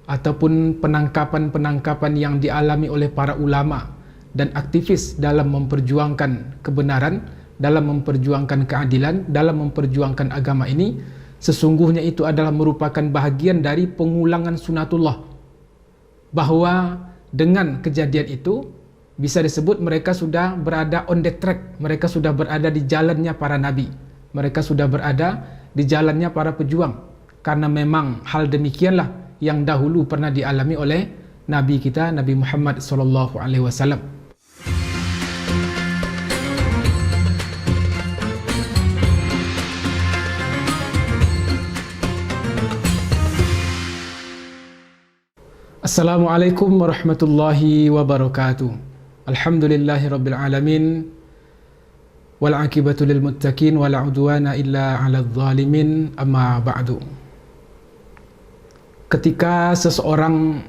ataupun penangkapan-penangkapan yang dialami oleh para ulama dan aktivis dalam memperjuangkan kebenaran, dalam memperjuangkan keadilan, dalam memperjuangkan agama ini, sesungguhnya itu adalah merupakan bahagian dari pengulangan sunatullah. Bahwa dengan kejadian itu bisa disebut mereka sudah berada on the track, mereka sudah berada di jalannya para nabi, mereka sudah berada di jalannya para pejuang, karena memang hal demikianlah yang dahulu pernah dialami oleh Nabi kita, Nabi Muhammad SAW. Assalamualaikum warahmatullahi wabarakatuh. Alhamdulillahi rabbil alamin. Wal aqibatu lil muttaqin wala udwana illa 'alal zalimin. Amma ba'du. Ketika seseorang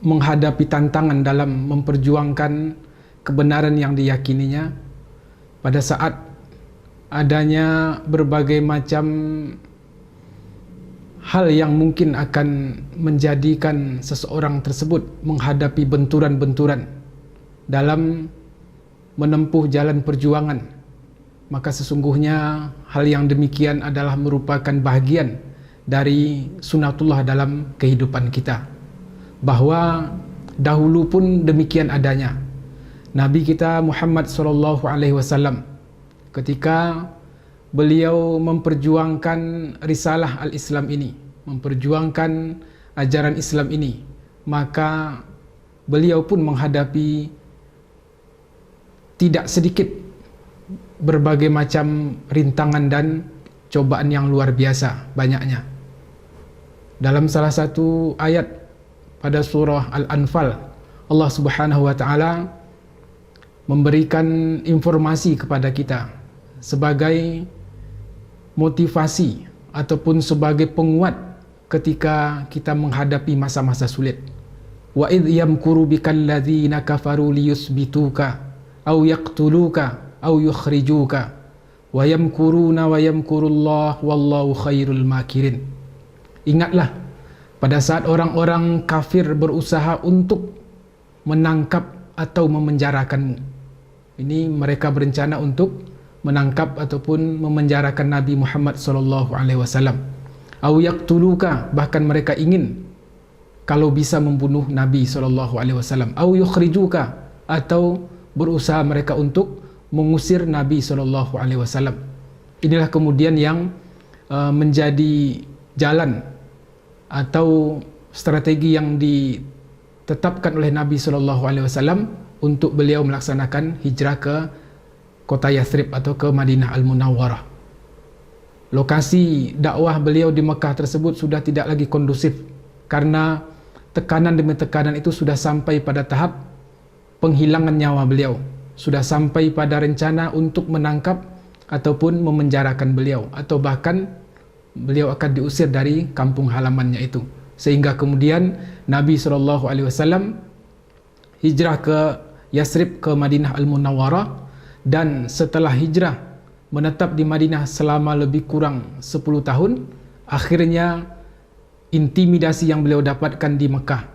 menghadapi tantangan dalam memperjuangkan kebenaran yang diyakininya, pada saat adanya berbagai macam hal yang mungkin akan menjadikan seseorang tersebut menghadapi benturan-benturan dalam menempuh jalan perjuangan, maka sesungguhnya hal yang demikian adalah merupakan bahagian dari sunatullah dalam kehidupan kita. Bahwa dahulu pun demikian adanya. Nabi kita Muhammad SAW ketika beliau memperjuangkan risalah al-Islam ini, memperjuangkan ajaran Islam ini, maka beliau pun menghadapi tidak sedikit berbagai macam rintangan dan cobaan yang luar biasa banyaknya. Dalam salah satu ayat pada surah Al-Anfal, Allah Subhanahu wa taala memberikan informasi kepada kita sebagai motivasi ataupun sebagai penguat ketika kita menghadapi masa-masa sulit. Wa idh yamkuru bikal ladzina kafaru liyusbituka aw yaqtuluka aw yukhrijuka wa yamkuruna wa yamkurullah wallahu khairul makirin. Ingatlah pada saat orang-orang kafir berusaha untuk menangkap atau memenjarakanmu. Ini mereka berencana untuk menangkap ataupun memenjarakan Nabi Muhammad SAW. Au yaqtuluka, bahkan mereka ingin kalau bisa membunuh Nabi SAW. Au yukhrijuka, atau berusaha mereka untuk mengusir Nabi SAW. Inilah kemudian yang menjadi jalan atau strategi yang ditetapkan oleh Nabi SAW untuk beliau melaksanakan hijrah ke kota Yathrib atau ke Madinah Al-Munawwarah. Lokasi dakwah beliau di Mekah tersebut sudah tidak lagi kondusif, karena tekanan demi tekanan itu sudah sampai pada tahap penghilangan nyawa beliau, sudah sampai pada rencana untuk menangkap ataupun memenjarakan beliau, atau bahkan beliau akan diusir dari kampung halamannya itu. Sehingga kemudian Nabi SAW hijrah ke Yathrib, ke Madinah Al-Munawwarah, dan setelah hijrah menetap di Madinah selama lebih kurang 10 tahun, akhirnya intimidasi yang beliau dapatkan di Mekah,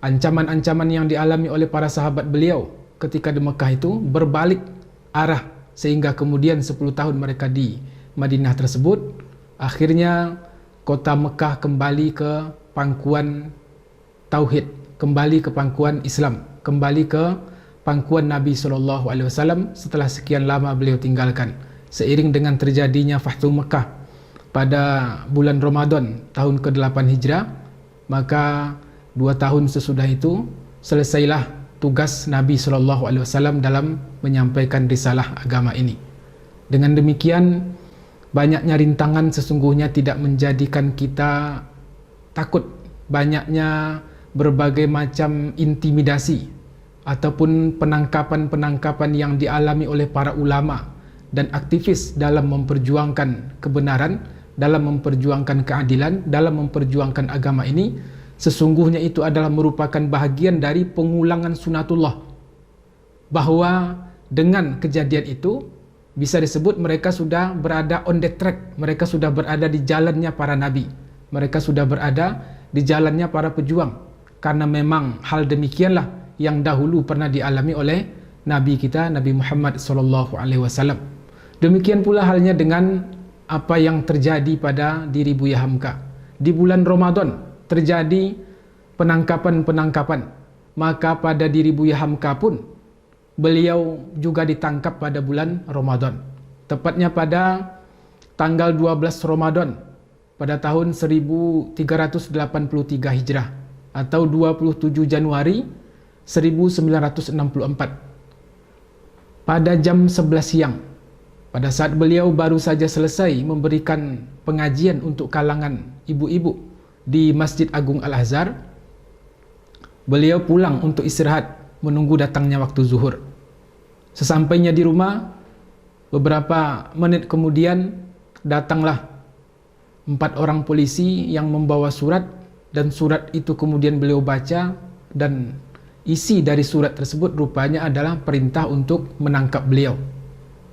ancaman-ancaman yang dialami oleh para sahabat beliau ketika di Mekah itu berbalik arah, sehingga kemudian 10 tahun mereka di Madinah tersebut, akhirnya kota Mekah kembali ke pangkuan tauhid, kembali ke pangkuan Islam, kembali ke pangkuan Nabi SAW setelah sekian lama beliau tinggalkan. Seiring dengan terjadinya Fathu Mekah pada bulan Ramadan tahun ke-8 Hijrah, maka 2 tahun sesudah itu selesailah tugas Nabi SAW dalam menyampaikan risalah agama ini. Dengan demikian, banyaknya rintangan sesungguhnya tidak menjadikan kita takut. Banyaknya berbagai macam intimidasi ataupun penangkapan-penangkapan yang dialami oleh para ulama dan aktivis dalam memperjuangkan kebenaran, dalam memperjuangkan keadilan, dalam memperjuangkan agama ini, sesungguhnya itu adalah merupakan bahagian dari pengulangan sunatullah. Bahwa dengan kejadian itu bisa disebut mereka sudah berada on the track, mereka sudah berada di jalannya para nabi, mereka sudah berada di jalannya para pejuang, karena memang hal demikianlah yang dahulu pernah dialami oleh Nabi kita, Nabi Muhammad SAW. Demikian pula halnya dengan apa yang terjadi pada diri Buya Hamka. Di bulan Ramadan terjadi penangkapan-penangkapan, maka pada diri Buya Hamka pun beliau juga ditangkap pada bulan Ramadan. Tepatnya pada tanggal 12 Ramadan pada tahun 1383 Hijrah atau 27 Januari 1964. Pada jam 11 siang, pada saat beliau baru saja selesai memberikan pengajian untuk kalangan ibu-ibu di Masjid Agung Al-Azhar, beliau pulang untuk istirahat menunggu datangnya waktu zuhur. Sesampainya di rumah, beberapa menit kemudian datanglah 4 orang polisi yang membawa surat, dan surat itu kemudian beliau baca, dan isi dari surat tersebut rupanya adalah perintah untuk menangkap beliau.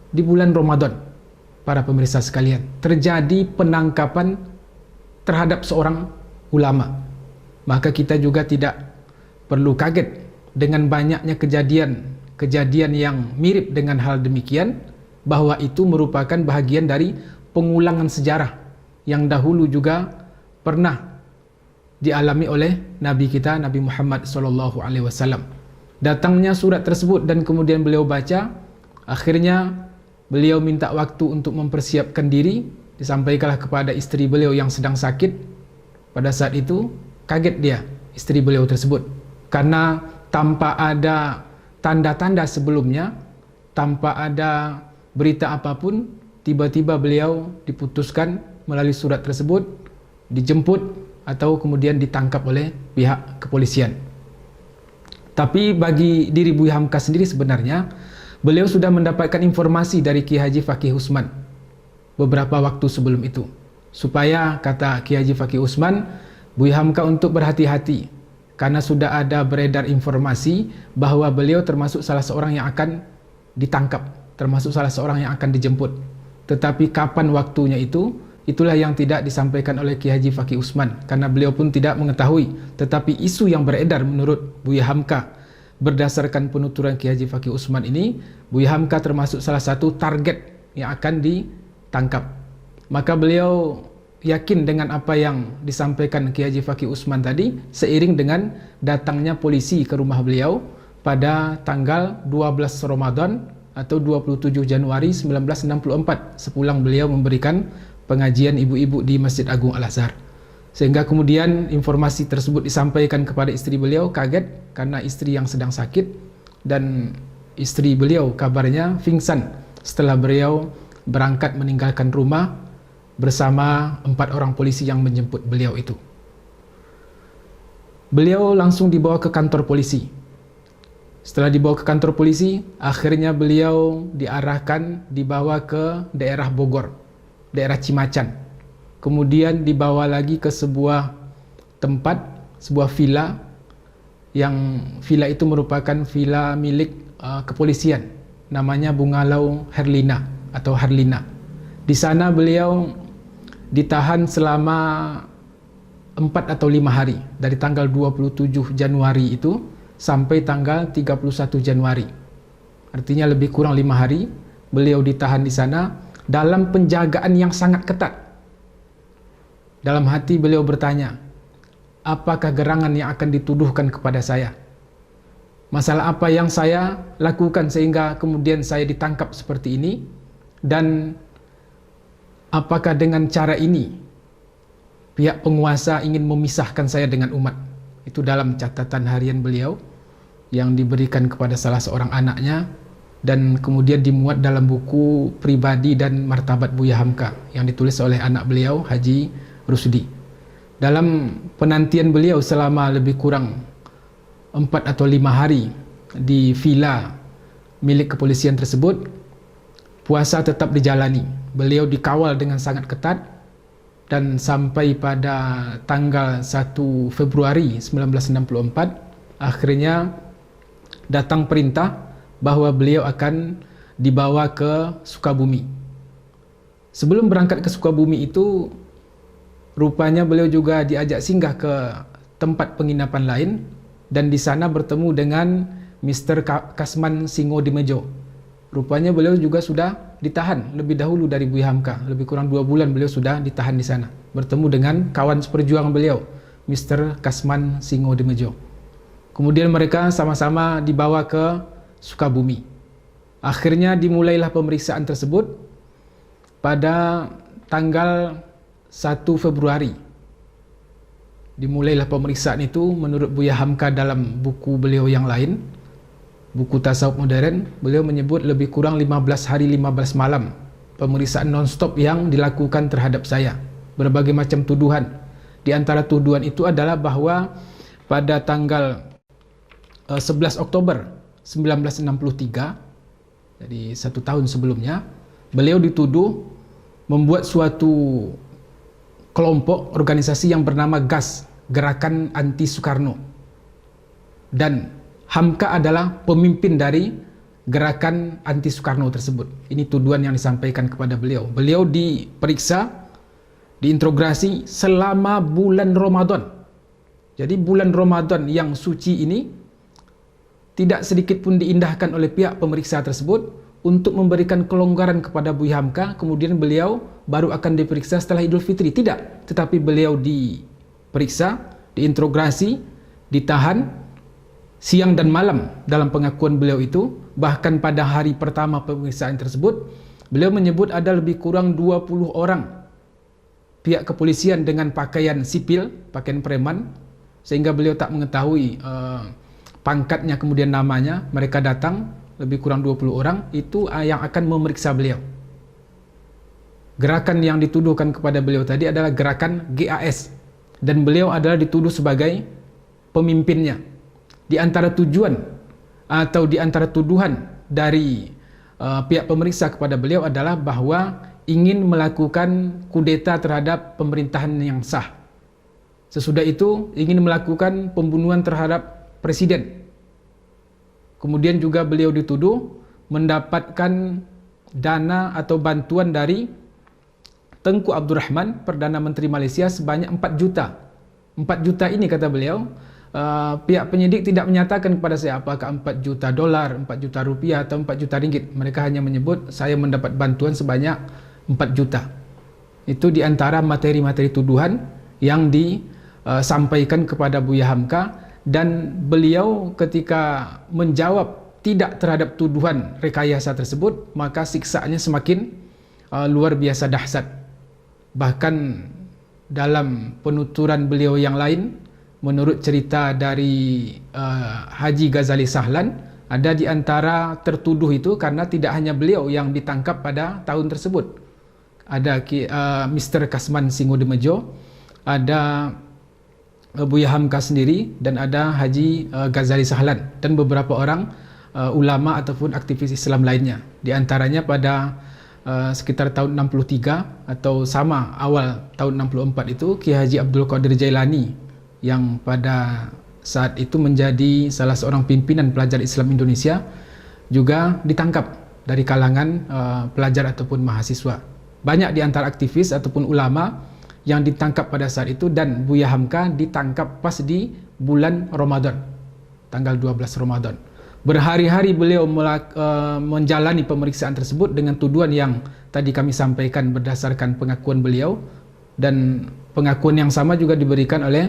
Di bulan Ramadan, para pemirsa sekalian, terjadi penangkapan terhadap seorang ulama. Maka kita juga tidak perlu kaget dengan banyaknya kejadian yang mirip dengan hal demikian, bahwa itu merupakan bahagian dari pengulangan sejarah yang dahulu juga pernah dialami oleh Nabi kita, Nabi Muhammad SAW. Datangnya surat tersebut dan kemudian beliau baca, akhirnya beliau minta waktu untuk mempersiapkan diri, disampaikanlah kepada istri beliau yang sedang sakit. Pada saat itu kaget dia, istri beliau tersebut, karena tanpa ada tanda-tanda sebelumnya, tanpa ada berita apapun, tiba-tiba beliau diputuskan melalui surat tersebut dijemput atau kemudian ditangkap oleh pihak kepolisian. Tapi bagi diri Buya Hamka sendiri sebenarnya, beliau sudah mendapatkan informasi dari Kiai Haji Fakih Usman beberapa waktu sebelum itu, supaya, kata Kiai Haji Fakih Usman, Buya Hamka untuk berhati-hati, karena sudah ada beredar informasi bahwa beliau termasuk salah seorang yang akan ditangkap, termasuk salah seorang yang akan dijemput. Tetapi kapan waktunya itu, itulah yang tidak disampaikan oleh Kiai Haji Fakih Usman, karena beliau pun tidak mengetahui. Tetapi isu yang beredar menurut Buya Hamka, berdasarkan penuturan Kiai Haji Fakih Usman ini, Buya Hamka termasuk salah satu target yang akan ditangkap. Maka beliau yakin dengan apa yang disampaikan Kiai Haji Fakih Usman tadi, seiring dengan datangnya polisi ke rumah beliau pada tanggal 12 Ramadan atau 27 Januari 1964, sepulang beliau memberikan pengajian ibu-ibu di Masjid Agung Al-Azhar. Sehingga kemudian informasi tersebut disampaikan kepada istri beliau, kaget karena istri yang sedang sakit, dan istri beliau kabarnya pingsan setelah beliau berangkat meninggalkan rumah bersama 4 orang polisi yang menjemput beliau itu. Beliau langsung dibawa ke kantor polisi. Setelah dibawa ke kantor polisi, akhirnya beliau dibawa ke daerah Bogor, daerah Cimacan. Kemudian dibawa lagi ke sebuah tempat, sebuah villa, yang villa itu merupakan villa milik kepolisian, namanya Bungalau Herlina atau Harlina. Di sana beliau ditahan selama 4 atau 5 hari, dari tanggal 27 Januari itu sampai tanggal 31 Januari. Artinya lebih kurang 5 hari beliau ditahan di sana dalam penjagaan yang sangat ketat. Dalam hati beliau bertanya, apakah gerangan yang akan dituduhkan kepada saya? Masalah apa yang saya lakukan sehingga kemudian saya ditangkap seperti ini? Dan apakah dengan cara ini pihak penguasa ingin memisahkan saya dengan umat? Itu dalam catatan harian beliau yang diberikan kepada salah seorang anaknya, dan kemudian dimuat dalam buku pribadi dan martabat Buya Hamka yang ditulis oleh anak beliau, Haji Rusdi. Dalam penantian beliau selama lebih kurang 4 atau 5 hari di villa milik kepolisian tersebut, puasa tetap dijalani. Beliau dikawal dengan sangat ketat, dan sampai pada tanggal 1 Februari 1964 akhirnya datang perintah bahwa beliau akan dibawa ke Sukabumi. Sebelum berangkat ke Sukabumi itu, rupanya beliau juga diajak singgah ke tempat penginapan lain dan di sana bertemu dengan Mr. Kasman Singodimejo. Rupanya beliau juga sudah ditahan lebih dahulu dari Buya Hamka. Lebih kurang 2 bulan beliau sudah ditahan di sana. Bertemu dengan kawan seperjuangan beliau, Mr. Kasman Singodimejo. Kemudian mereka sama-sama dibawa ke Sukabumi. Akhirnya dimulailah pemeriksaan tersebut pada tanggal 1 Februari. Dimulailah pemeriksaan itu menurut Buya Hamka dalam buku beliau yang lain, buku Tasawuf Modern, beliau menyebut lebih kurang 15 hari 15 malam pemeriksaan non-stop yang dilakukan terhadap saya. Berbagai macam tuduhan. Di antara tuduhan itu adalah bahwa pada tanggal 11 Oktober 1963, jadi 1 tahun sebelumnya, beliau dituduh membuat suatu kelompok organisasi yang bernama GAS, Gerakan Anti Soekarno. Dan Hamka adalah pemimpin dari Gerakan Anti Soekarno tersebut. Ini tuduhan yang disampaikan kepada beliau. Beliau diperiksa, diinterogasi selama bulan Ramadan. Jadi bulan Ramadan yang suci ini tidak sedikit pun diindahkan oleh pihak pemeriksa tersebut untuk memberikan kelonggaran kepada Buya Hamka. Kemudian beliau baru akan diperiksa setelah Idul Fitri. Tidak, tetapi beliau diperiksa, diinterogasi, ditahan siang dan malam dalam pengakuan beliau itu. Bahkan pada hari pertama pemeriksaan tersebut, beliau menyebut ada lebih kurang 20 orang pihak kepolisian dengan pakaian sipil, pakaian preman, sehingga beliau tak mengetahui pangkatnya kemudian namanya. Mereka datang lebih kurang 20 orang itu yang akan memeriksa beliau. Gerakan yang dituduhkan kepada beliau tadi adalah gerakan GAS dan beliau adalah dituduh sebagai pemimpinnya. Di antara tujuan atau di antara tuduhan dari pihak pemeriksa kepada beliau adalah bahwa ingin melakukan kudeta terhadap pemerintahan yang sah. Sesudah itu ingin melakukan pembunuhan terhadap presiden. Kemudian juga beliau dituduh mendapatkan dana atau bantuan dari Tengku Abdul Rahman, Perdana Menteri Malaysia, sebanyak 4 juta. 4 juta ini, kata beliau, pihak penyidik tidak menyatakan kepada saya apakah 4 juta dolar, 4 juta rupiah atau 4 juta ringgit. Mereka hanya menyebut saya mendapat bantuan sebanyak 4 juta. Itu di antara materi-materi tuduhan yang disampaikan kepada Buya Hamka. Dan beliau ketika menjawab tidak terhadap tuduhan rekayasa tersebut, maka siksaannya semakin luar biasa dahsyat. Bahkan dalam penuturan beliau yang lain, menurut cerita dari Haji Ghazali Sahlan, ada di antara tertuduh itu karena tidak hanya beliau yang ditangkap pada tahun tersebut. Ada Mr. Kasman Singodimejo, ada Buya Hamka sendiri, dan ada Haji Ghazali Sahlan dan beberapa orang ulama ataupun aktivis Islam lainnya. Di antaranya pada sekitar tahun 63 atau sama awal tahun 64 itu Ki Haji Abdul Qadir Jailani yang pada saat itu menjadi salah seorang pimpinan pelajar Islam Indonesia juga ditangkap dari kalangan pelajar ataupun mahasiswa. Banyak di antara aktivis ataupun ulama yang ditangkap pada saat itu, dan Buya Hamka ditangkap pas di bulan Ramadan, tanggal 12 Ramadan. Berhari-hari beliau menjalani pemeriksaan tersebut dengan tuduhan yang tadi kami sampaikan berdasarkan pengakuan beliau, dan pengakuan yang sama juga diberikan oleh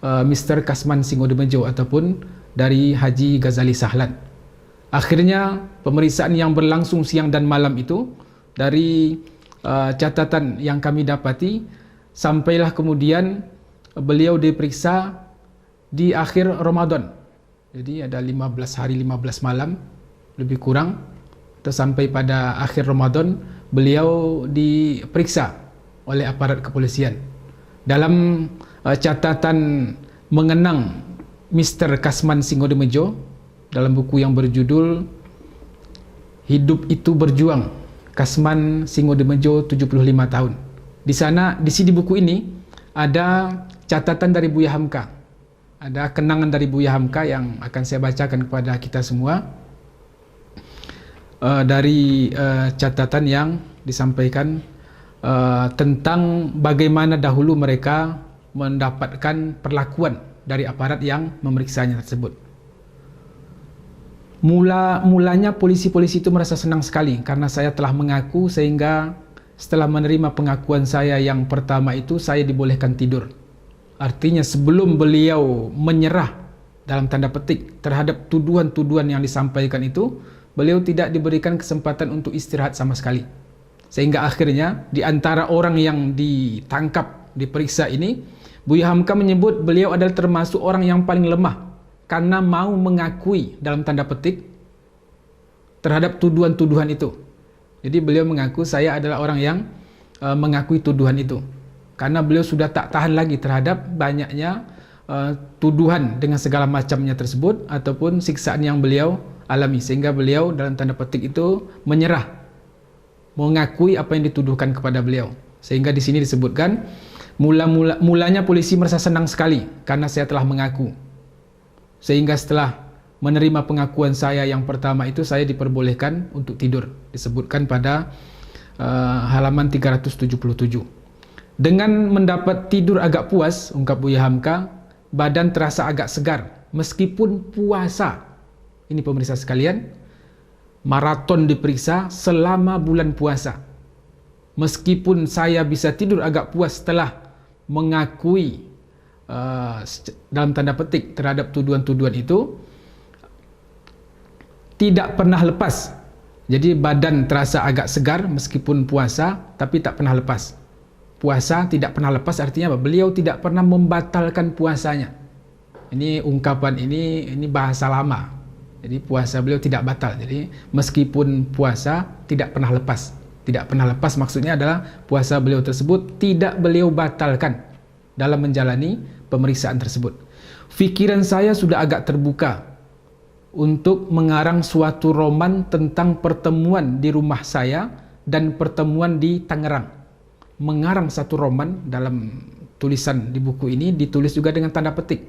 Mr. Kasman Singodimejo ataupun dari Haji Ghazali Sahlan. Akhirnya pemeriksaan yang berlangsung siang dan malam itu, dari catatan yang kami dapati, sampailah kemudian beliau diperiksa di akhir Ramadan. Jadi ada 15 hari 15 malam lebih kurang, atau sampai pada akhir Ramadan beliau diperiksa oleh aparat kepolisian. Dalam catatan mengenang Mr. Kasman Singodimejo dalam buku yang berjudul Hidup Itu Berjuang, Kasman Singodimejo 75 tahun. Di sana, di sini buku ini ada catatan dari Buya Hamka. Ada kenangan dari Buya Hamka yang akan saya bacakan kepada kita semua. Dari catatan yang disampaikan tentang bagaimana dahulu mereka mendapatkan perlakuan dari aparat yang memeriksanya tersebut. Mulanya polisi-polisi itu merasa senang sekali karena saya telah mengaku, sehingga setelah menerima pengakuan saya yang pertama itu, saya dibolehkan tidur. Artinya sebelum beliau menyerah dalam tanda petik terhadap tuduhan-tuduhan yang disampaikan itu, beliau tidak diberikan kesempatan untuk istirahat sama sekali. Sehingga akhirnya di antara orang yang ditangkap, diperiksa ini, Buya Hamka menyebut beliau adalah termasuk orang yang paling lemah karena mau mengakui dalam tanda petik terhadap tuduhan-tuduhan itu. Jadi beliau mengaku, saya adalah orang yang mengakui tuduhan itu, karena beliau sudah tak tahan lagi terhadap banyaknya tuduhan dengan segala macamnya tersebut ataupun siksaan yang beliau alami, sehingga beliau dalam tanda petik itu menyerah, mengakui apa yang dituduhkan kepada beliau. Sehingga di sini disebutkan mulanya polisi merasa senang sekali karena saya telah mengaku, sehingga setelah menerima pengakuan saya yang pertama itu, saya diperbolehkan untuk tidur. Disebutkan pada halaman 377. Dengan mendapat tidur agak puas, ungkap Buya Hamka, badan terasa agak segar meskipun puasa. Ini pemirsa sekalian, maraton diperiksa selama bulan puasa. Meskipun saya bisa tidur agak puas setelah mengakui dalam tanda petik terhadap tuduhan-tuduhan itu, tidak pernah lepas. Jadi badan terasa agak segar meskipun puasa, tapi tak pernah lepas. Puasa tidak pernah lepas artinya apa? Beliau tidak pernah membatalkan puasanya. Ini ungkapan ini bahasa lama. Jadi puasa beliau tidak batal. Jadi meskipun puasa tidak pernah lepas. Tidak pernah lepas maksudnya adalah puasa beliau tersebut tidak beliau batalkan dalam menjalani pemeriksaan tersebut. Fikiran saya sudah agak terbuka untuk mengarang suatu roman tentang pertemuan di rumah saya dan pertemuan di Tangerang. Mengarang satu roman, dalam tulisan di buku ini ditulis juga dengan tanda petik,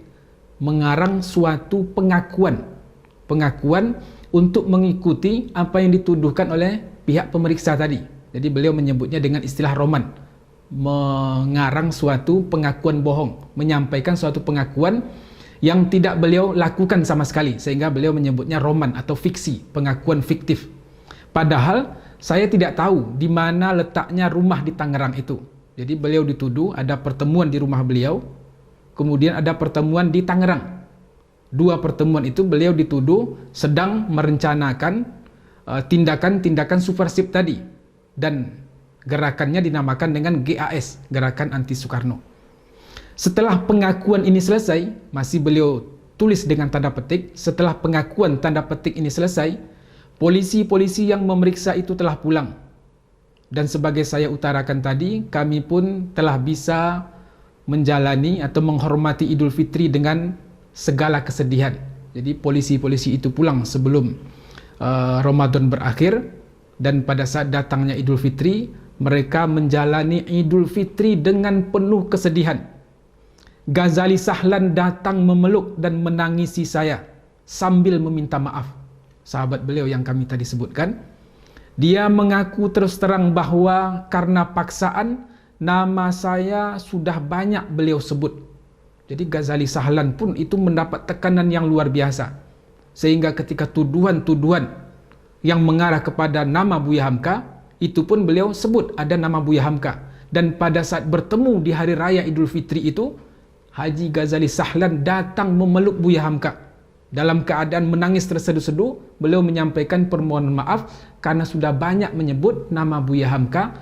mengarang suatu pengakuan untuk mengikuti apa yang dituduhkan oleh pihak pemeriksa tadi. Jadi beliau menyebutnya dengan istilah roman, mengarang suatu pengakuan bohong, menyampaikan suatu pengakuan yang tidak beliau lakukan sama sekali, sehingga beliau menyebutnya roman atau fiksi, pengakuan fiktif. Padahal saya tidak tahu di mana letaknya rumah di Tangerang itu. Jadi beliau dituduh ada pertemuan di rumah beliau, kemudian ada pertemuan di Tangerang. Dua pertemuan itu beliau dituduh sedang merencanakan tindakan-tindakan subversif tadi, dan gerakannya dinamakan dengan GAS, Gerakan Anti Soekarno. Setelah pengakuan ini selesai, masih beliau tulis dengan tanda petik, setelah pengakuan tanda petik ini selesai, polisi-polisi yang memeriksa itu telah pulang. Dan sebagai saya utarakan tadi, kami pun telah bisa menjalani atau menghormati Idul Fitri dengan segala kesedihan. Jadi polisi-polisi itu pulang sebelum Ramadan berakhir, dan pada saat datangnya Idul Fitri, mereka menjalani Idul Fitri dengan penuh kesedihan. Ghazali Sahlan datang memeluk dan menangisi saya sambil meminta maaf. Sahabat beliau yang kami tadi sebutkan, dia mengaku terus terang bahwa karena paksaan nama saya sudah banyak beliau sebut. Jadi Ghazali Sahlan pun itu mendapat tekanan yang luar biasa, sehingga ketika tuduhan-tuduhan yang mengarah kepada nama Buya Hamka, itu pun beliau sebut ada nama Buya Hamka. Dan pada saat bertemu di hari raya Idul Fitri itu, Haji Ghazali Sahlan datang memeluk Buya Hamka. Dalam keadaan menangis terseduh-seduh, beliau menyampaikan permohonan maaf karena sudah banyak menyebut nama Buya Hamka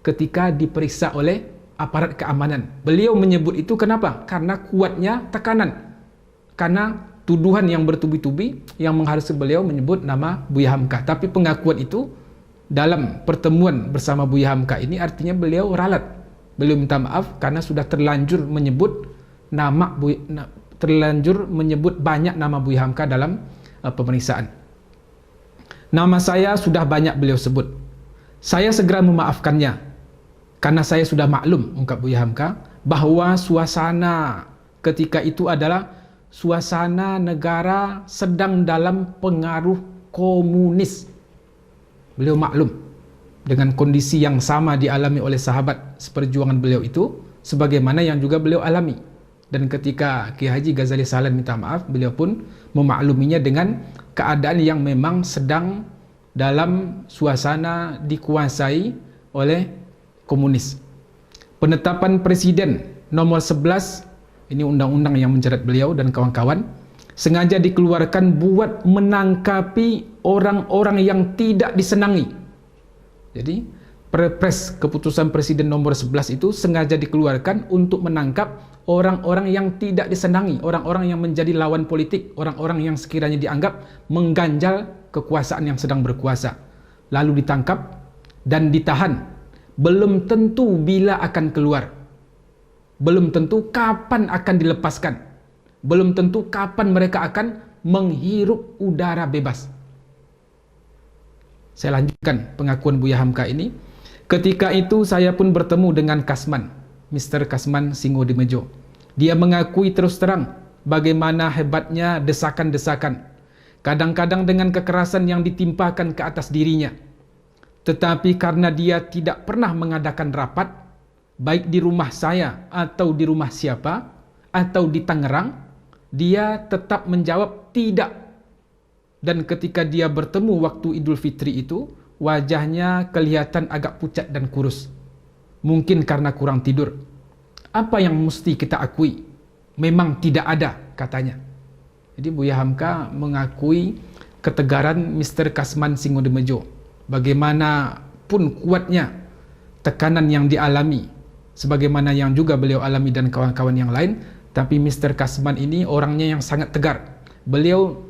ketika diperiksa oleh aparat keamanan. Beliau menyebut itu kenapa? Karena kuatnya tekanan. Karena tuduhan yang bertubi-tubi yang mengharuskan beliau menyebut nama Buya Hamka. Tapi pengakuan itu dalam pertemuan bersama Buya Hamka ini artinya beliau ralat. Beliau minta maaf karena sudah terlanjur menyebut banyak nama Buya Hamka dalam pemeriksaan. Nama saya sudah banyak beliau sebut. Saya segera memaafkannya karena saya sudah maklum, ungkap Buya Hamka, bahwa suasana ketika itu adalah suasana negara sedang dalam pengaruh komunis. Beliau maklum dengan kondisi yang sama dialami oleh sahabat seperjuangan beliau itu, sebagaimana yang juga beliau alami. Dan ketika Kiai Haji Ghazali Sahlan minta maaf, beliau pun memakluminya dengan keadaan yang memang sedang dalam suasana dikuasai oleh komunis. Penetapan Presiden nomor 11, ini undang-undang yang menjerat beliau dan kawan-kawan, sengaja dikeluarkan buat menangkapi orang-orang yang tidak disenangi. Jadi Perpres keputusan Presiden nomor 11 itu sengaja dikeluarkan untuk menangkap orang-orang yang tidak disenangi, orang-orang yang menjadi lawan politik, orang-orang yang sekiranya dianggap mengganjal kekuasaan yang sedang berkuasa. Lalu ditangkap dan ditahan. Belum tentu bila akan keluar. Belum tentu kapan akan dilepaskan. Belum tentu kapan mereka akan menghirup udara bebas. Saya lanjutkan pengakuan Buya Hamka ini. Ketika itu saya pun bertemu dengan Kasman, Mr. Kasman Singodemejo. Dia mengakui terus terang bagaimana hebatnya desakan-desakan, kadang-kadang dengan kekerasan yang ditimpakan ke atas dirinya. Tetapi karena dia tidak pernah mengadakan rapat, baik di rumah saya atau di rumah siapa, atau di Tangerang, dia tetap menjawab tidak. Dan ketika dia bertemu waktu Idul Fitri itu, wajahnya kelihatan agak pucat dan kurus. Mungkin karena kurang tidur. Apa yang mesti kita akui? Memang tidak ada, katanya. Jadi Buya Hamka mengakui ketegaran Mr. Kasman Singodemejo. Bagaimanapun kuatnya tekanan yang dialami, sebagaimana yang juga beliau alami dan kawan-kawan yang lain, tapi Mr. Kasman ini orangnya yang sangat tegar. Beliau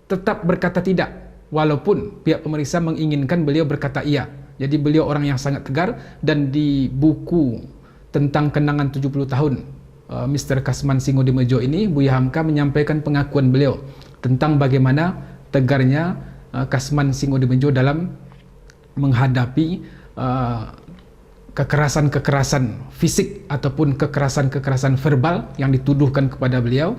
tetap berkata tidak, walaupun pihak pemeriksa menginginkan beliau berkata iya. Jadi beliau orang yang sangat tegar, dan di buku tentang kenangan 70 tahun Mr. Kasman Singodemejo ini, Buya Hamka menyampaikan pengakuan beliau tentang bagaimana tegarnya Kasman Singodemejo dalam menghadapi kekerasan-kekerasan fisik ataupun kekerasan-kekerasan verbal yang dituduhkan kepada beliau,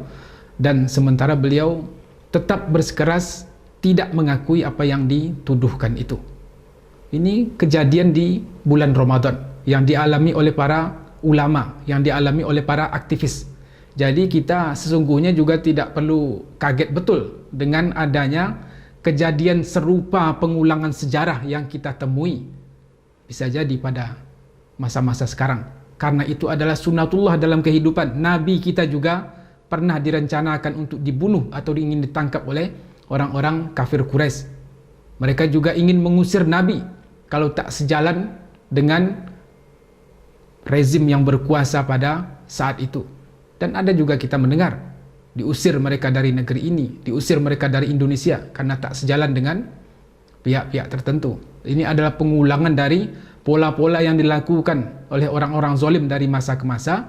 dan sementara beliau tetap bersikeras tidak mengakui apa yang dituduhkan itu. Ini kejadian di bulan Ramadan yang dialami oleh para ulama, yang dialami oleh para aktivis. Jadi kita sesungguhnya juga tidak perlu kaget betul dengan adanya kejadian serupa pengulangan sejarah yang kita temui. Bisa jadi pada masa-masa sekarang. Karena itu adalah sunatullah dalam kehidupan. Nabi kita juga pernah direncanakan untuk dibunuh atau ingin ditangkap oleh orang-orang kafir Quraisy. Mereka juga ingin mengusir Nabi kalau tak sejalan dengan rezim yang berkuasa pada saat itu. Dan ada juga kita mendengar diusir mereka dari negeri ini, diusir mereka dari Indonesia karena tak sejalan dengan pihak-pihak tertentu. Ini adalah pengulangan dari pola-pola yang dilakukan oleh orang-orang zalim dari masa ke masa,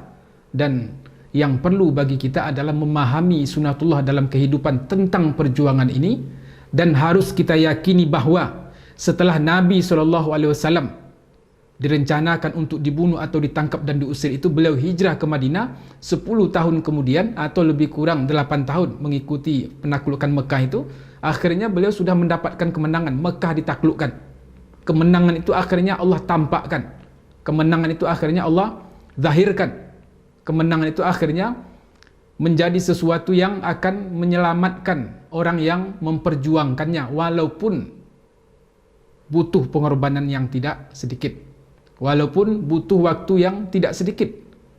dan yang perlu bagi kita adalah memahami sunatullah dalam kehidupan tentang perjuangan ini, dan harus kita yakini bahawa setelah Nabi SAW direncanakan untuk dibunuh atau ditangkap dan diusir itu, beliau hijrah ke Madinah 10 tahun kemudian atau lebih kurang 8 tahun mengikuti penaklukan Mekah itu. Akhirnya beliau sudah mendapatkan kemenangan. Mekah ditaklukkan. Kemenangan itu akhirnya Allah tampakkan. Kemenangan itu akhirnya Allah zahirkan. Kemenangan itu akhirnya menjadi sesuatu yang akan menyelamatkan orang yang memperjuangkannya, walaupun butuh pengorbanan yang tidak sedikit, walaupun butuh waktu yang tidak sedikit,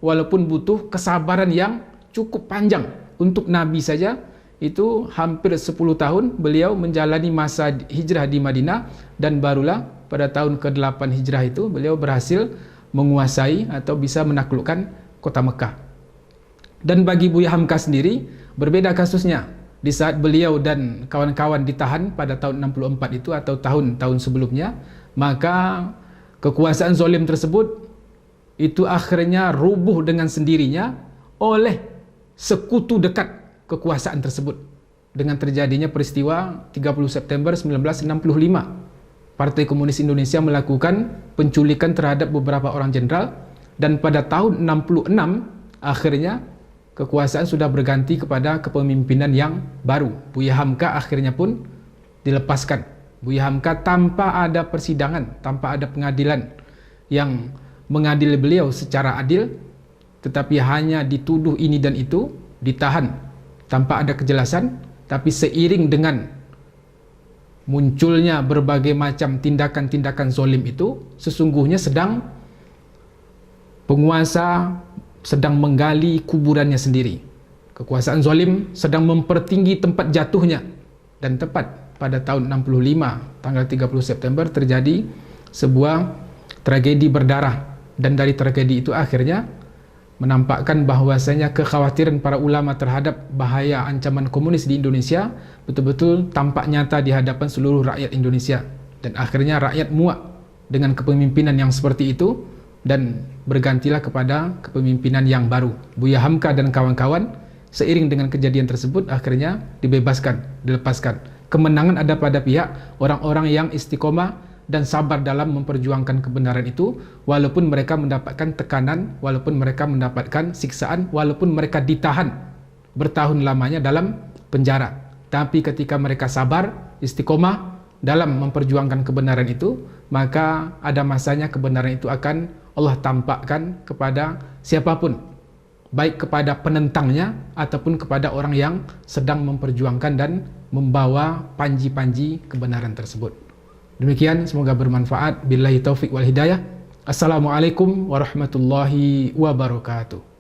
walaupun butuh kesabaran yang cukup panjang. Untuk Nabi saja itu hampir 10 tahun beliau menjalani masa hijrah di Madinah, dan barulah pada tahun ke-8 hijrah itu beliau berhasil menguasai atau bisa menaklukkan kota Mekah. Dan bagi Buya Hamka sendiri berbeda kasusnya. Di saat beliau dan kawan-kawan ditahan pada tahun 64 itu atau tahun-tahun sebelumnya, maka kekuasaan zalim tersebut itu akhirnya rubuh dengan sendirinya oleh sekutu dekat kekuasaan tersebut, dengan terjadinya peristiwa 30 September 1965. Partai Komunis Indonesia melakukan penculikan terhadap beberapa orang jenderal, dan pada tahun 66 akhirnya kekuasaan sudah berganti kepada kepemimpinan yang baru. Buya Hamka akhirnya pun dilepaskan Buya Hamka tanpa ada persidangan, tanpa ada pengadilan yang mengadili beliau secara adil, tetapi hanya dituduh ini dan itu, ditahan tanpa ada kejelasan. Tapi seiring dengan munculnya berbagai macam tindakan-tindakan zalim itu, sesungguhnya penguasa sedang menggali kuburannya sendiri. Kekuasaan zalim sedang mempertinggi tempat jatuhnya. Dan tepat pada tahun 65, tanggal 30 September terjadi sebuah tragedi berdarah. Dan dari tragedi itu akhirnya menampakkan bahwasanya kekhawatiran para ulama terhadap bahaya ancaman komunis di Indonesia betul-betul tampak nyata di hadapan seluruh rakyat Indonesia. Dan akhirnya rakyat muak dengan kepemimpinan yang seperti itu dan bergantilah kepada kepemimpinan yang baru. Buya Hamka dan kawan-kawan seiring dengan kejadian tersebut akhirnya dibebaskan, dilepaskan. Kemenangan ada pada pihak orang-orang yang istiqomah dan sabar dalam memperjuangkan kebenaran itu, walaupun mereka mendapatkan tekanan, walaupun mereka mendapatkan siksaan, walaupun mereka ditahan bertahun lamanya dalam penjara. Tapi ketika mereka sabar, istiqomah dalam memperjuangkan kebenaran itu, maka ada masanya kebenaran itu akan Allah tampakkan kepada siapapun, baik kepada penentangnya ataupun kepada orang yang sedang memperjuangkan dan membawa panji-panji kebenaran tersebut. Demikian, semoga bermanfaat. Billahi taufik wal hidayah. Assalamualaikum warahmatullahi wabarakatuh.